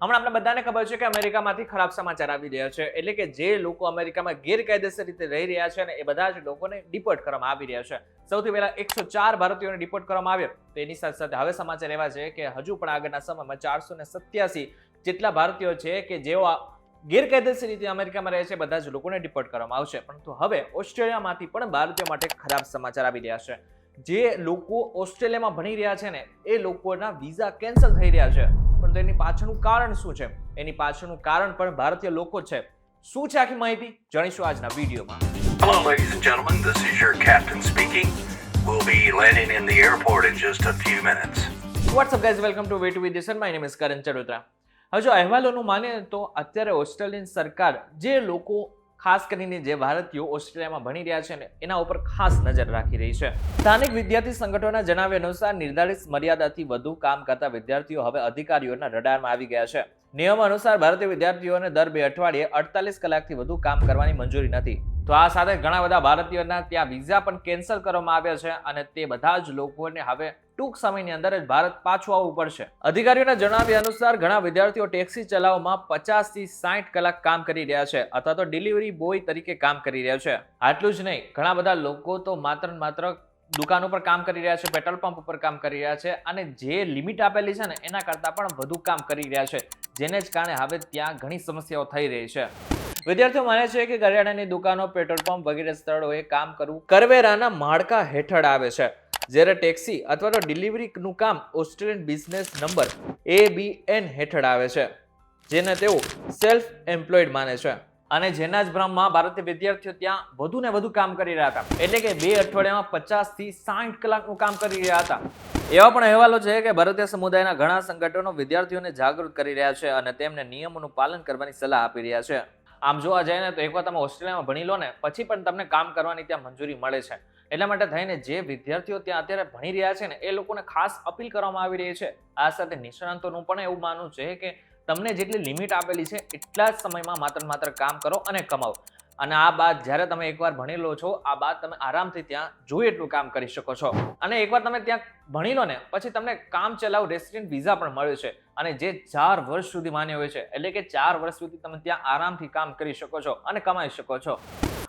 હમણાં આપણે બધાને ખબર છે કે અમેરિકામાંથી ખરાબ સમાચાર આવી રહ્યા છે, એટલે કે જે લોકો અમેરિકામાં ગેરકાયદેસર રીતે રહી રહ્યા છે ને એ બધા જ લોકોને ડિપોર્ટ કરવામાં આવી રહ્યા છે. સૌથી પહેલા 104 ભારતીયોને ડિપોર્ટ કરવામાં આવ્યા. તો એની સાથે સાથે હવે સમાચાર એવા છે કે હજુ પણ આગળના સમયમાં 487 જેટલા ભારતીયો છે કે જેઓ ગેરકાયદેસર રીતે અમેરિકામાં રહે છે, બધા જ લોકોને ડિપોર્ટ કરવામાં આવશે. પરંતુ હવે ઓસ્ટ્રેલિયામાંથી પણ ભારતીયો માટે ખરાબ સમાચાર આવી રહ્યા છે. જે લોકો ઓસ્ટ્રેલિયામાં ભણી રહ્યા છે ને એ લોકોના વિઝા કેન્સલ થઈ રહ્યા છે. પણ એની પાછળનું કારણ શું છે? એની પાછળનું કારણ પણ ભારતીય લોકો છે. શું છે આખી માહિતી જાણીશું આજના વિડીયોમાં. Hello ladies and gentlemen, this is your captain speaking. We'll be landing in the airport in just a few minutes. What's up guys, welcome to Way to With This and my name is Karan Charotra. હવે જો અહેવાલોનું માનીએ તો અત્યારે Australian સરકાર જે લોકો ખાસ કરીને જે ભારતીયો ઓસ્ટ્રેલિયામાં ભણી રહ્યા છે ને એના ઉપર ખાસ નજર રાખી રહી છે. સ્થાનિક વિદ્યાર્થી સંગઠનોના જણાવ્યા અનુસાર નિર્ધારિત મર્યાદાથી વધુ કામ કરતા વિદ્યાર્થીઓ હવે અધિકારીઓના રડારમાં આવી ગયા છે. નિયમ અનુસાર ભારતીય વિદ્યાર્થીઓને દર 2 અઠવાડિયે 48 કલાકથી વધુ કામ કરવાની મંજૂરી નથી. તો આ સાથે ઘણા બધા ભારતીયોના ત્યાં વિઝા પણ કેન્સલ કરવામાં આવ્યા છે અને તે બધા જ લોકોને હવે ટૂંક સમયની અંદર જ ભારત પાછું આવવું પડશે. અધિકારીઓના જણાવ્યા અનુસાર ઘણા વિદ્યાર્થીઓ ટેક્સી ચલાવવામાં 50 થી 60 કલાક કામ કરી રહ્યા છે અથવા તો ડિલિવરી બોય તરીકે કામ કરી રહ્યા છે. આટલું જ નહીં, ઘણા બધા લોકો તો માત્ર દુકાન ઉપર કામ કરી રહ્યા છે, પેટ્રોલ પંપ ઉપર કામ કરી રહ્યા છે અને જે લિમિટ આપેલી છે ને એના કરતાં પણ વધુ કામ કરી રહ્યા છે, જેને જ કારણે હવે ત્યાં ઘણી સમસ્યાઓ થઈ રહી છે. વિદ્યાર્થીઓ માને છે કે કરિયાણાની દુકાનો, પેટ્રોલ પંપ વગેરે સ્થળોએ કામ કરવું કરવેરાના માળખા હેઠળ આવે છે, જ્યારે ટેક્સી અથવા તો ડિલિવરીનું કામ ઓસ્ટ્રેલિયન બિઝનેસ નંબર ABN હેઠળ આવે છે, જેને તેઓ સેલ્ફ એમ્પ્લોયડ માને છે. અને જેના જ ભ્રમમાં ભારતીય વિદ્યાર્થીઓ ત્યાં વધુ ને વધુ કામ કરી રહ્યા હતા, એટલે કે 2 અઠવાડિયામાં 50 થી 60 કલાકનું કામ કરી રહ્યા હતા. એવા પણ અહેવાલો છે કે ભારતીય સમુદાયના ઘણા સંગઠનો વિદ્યાર્થીઓને જાગૃત કરી રહ્યા છે અને તેમને નિયમોનું પાલન કરવાની સલાહ આપી રહ્યા છે. આમ જોવા જાય ને તો એકવાર તમે ઓસ્ટ્રેલિયામાં ભણી લો ને પછી પણ તમને કામ કરવાની ત્યાં મંજૂરી મળે છે. એટલા માટે થઈને જે વિદ્યાર્થીઓ ત્યાં અત્યારે ભણી રહ્યા છે ને એ લોકોને ખાસ અપીલ કરવામાં આવી રહી છે. આ સાથે નિષ્ણાંતોનું પણ એવું માનવું છે કે તમને જેટલી લિમિટ આપેલી છે એટલા જ સમયમાં માત્ર કામ કરો અને કમાવો. અને આ બાદ જ્યારે તમે એકવાર ભણી લો છો, આ બાદ તમે આરામથી ત્યાં જોઈએ એટલું કામ કરી શકો છો. અને એકવાર તમે ત્યાં ભણી લો ને પછી તમને કામ ચલાવ રેસિડેન્ટ વિઝા પણ મળે છે અને જે 4 વર્ષ સુધી માન્ય હોય છે, એટલે કે 4 વર્ષ સુધી તમે ત્યાં આરામથી કામ કરી શકો છો અને કમાઈ શકો છો.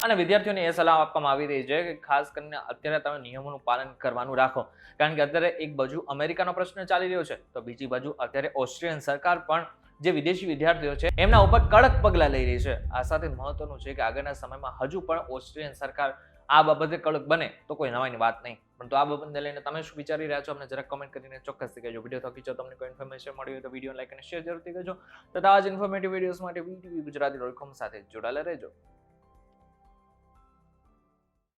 અને વિદ્યાર્થીઓને એ સલાહ આપવામાં આવી રહી છે કે ખાસ કરીને અત્યારે તમે નિયમોનું પાલન કરવાનું રાખો, કારણ કે અત્યારે એક બાજુ અમેરિકાનો પ્રશ્ન ચાલી રહ્યો છે તો બીજી બાજુ અત્યારે ઓસ્ટ્રેલિયન સરકાર પણ જે વિદેશી વિદ્યાર્થીઓ છે એમના ઉપર કડક પગલાં લઈ રહી છે. આ સાથે મહત્વનું છે કે આગળના સમયમાં હજુ પણ ઓસ્ટ્રેલિયન સરકાર આ બાબતે કડક બને તો કોઈ નવાઈની વાત નહીં. પરંતુ આ બાબતને લઈને તમે શું વિચારી રહ્યા છો અમને જરા કમેન્ટ કરીને ચોક્કસથી કહેજો. વિડીયો થકી જો તમને કોઈ ઇન્ફોર્મેશન મળી હોય તો વિડીયો લાઈક અને શેર જરૂરથી કરજો તથા આ જ ઇન્ફોર્મેટિવ વિડીયોઝ માટે વીટીવી ગુજરાતી.com સાથે જોડાયેલા રહેજો.